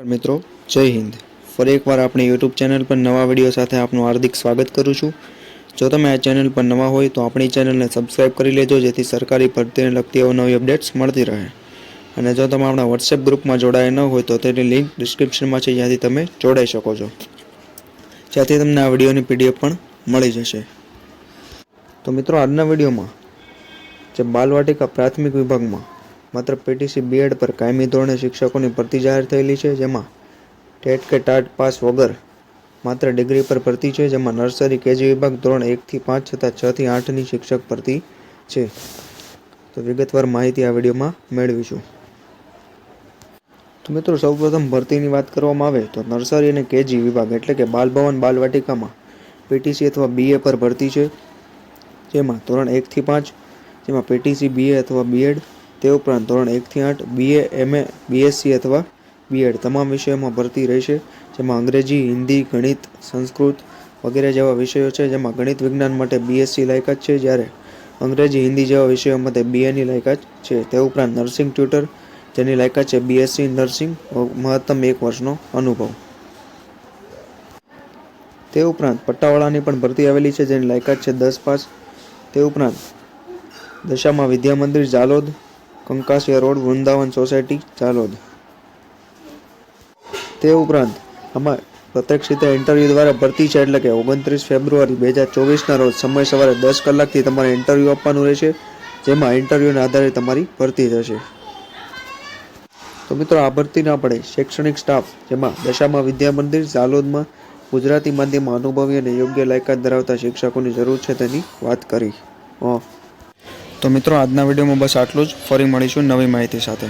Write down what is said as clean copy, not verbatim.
મિત્રો જય હિન્દ। ફરી એકવાર આપણી યુટ્યુબ ચેનલ પર નવા વિડીયો સાથે આપનું હાર્દિક સ્વાગત કરું છું। જો તમે આ ચેનલ પર નવા હોય તો આપણી ચેનલને સબસ્ક્રાઇબ કરી લેજો, જેથી સરકારી ભરતીને લગતી અવનવી અપડેટ્સ મળતી રહે। અને જો તમે આપણા વોટ્સએપ ગ્રુપમાં જોડાયા ન હોય તો તેની લિંક ડિસ્ક્રિપ્શનમાં છે, જ્યાંથી તમે જોડાઈ શકો છો, જ્યાંથી તમને આ વિડીયોની પીડીએફ પણ મળી જશે। તો મિત્રો આજના વિડીયોમાં જે બાલવાટિકા પ્રાથમિક વિભાગમાં માત્ર પીટીસી બીએડ પર કાયમી ધોરણે શિક્ષકોની ભરતી જાહેર થયેલી છે, જેમાં ટેટ કે ટાટ પાસ વગર માત્ર ડિગ્રી પર ભરતી છે, જેમાં નર્સરી કેજી વિભાગ ધોરણ 1 થી 5 તથા 6 થી 8ની શિક્ષક ભરતી છે। તો વિગતવાર માહિતી આ વિડીયોમાં મેળવીશું। તો મિત્રો સૌપ્રથમ ભરતીની વાત કરવામાં આવે તો નર્સરી અને કેજી વિભાગ એટલે કે બાલભવન બાલવાટિકામાં પીટીસી અથવા બીએ પર ભરતી છે, જેમાં ધોરણ 1 થી 5 જેમાં પીટીસી બીએ અથવા બીએડ, તે ઉપરાંત ધોરણ 1 થી 8 બીએ, એમએ, બીએસસી અથવા બીએડ તમામ વિષયોમાં ભરતી રહેશે, જેમાં અંગ્રેજી, હિન્દી, ગણિત, સંસ્કૃત વગેરે જેવા વિષયો છે, જેમાં ગણિત વિજ્ઞાન માટે બીએસસી લાયકાત છે, જ્યારે અંગ્રેજી, હિન્દી જેવા વિષયો માટે બીએની લાયકાત છે। તે ઉપરાંત નર્સિંગ ટ્યુટર જેની લાયકાત છે બીએસસી નર્સિંગ, મહત્તમ 1 વર્ષનો અનુભવ। તે ઉપરાંત પટ્ટાવાળાની પણ ભરતી આવેલી છે, જેની લાયકાત છે 10 પાસ। તે ઉપરાંત દશામાં વિદ્યા મંદિર ઝાલોદ, કંકાસિયા રોડ, વૃંદાવન સોસાયટી ઝાલોદ। તે ઉપરાંત આમાં પ્રત્યક્ષ રીતે ઇન્ટરવ્યૂ દ્વારા ભરતી છે, એટલે કે 29 ફેબ્રુઆરી 2024ના રોજ સમય સવારે 10 કલાકથી તમારે ઇન્ટરવ્યૂ આપવાનું રહેશે, જેમાં ઇન્ટરવ્યૂના આધારે તમારી ભરતી થશે। તો મિત્રો આ ભરતીના આપણે શૈક્ષણિક સ્ટાફ, જેમાં દશામાં વિદ્યા મંદિર ઝાલોદમાં ગુજરાતી માધ્યમમાં અનુભવી અને યોગ્ય લાયકાત ધરાવતા શિક્ષકોની જરૂર છે તેની વાત કરી। તો મિત્રો આજના વિડીયોમાં બસ આટલું જ। ફરી મળીશું નવી માહિતી સાથે।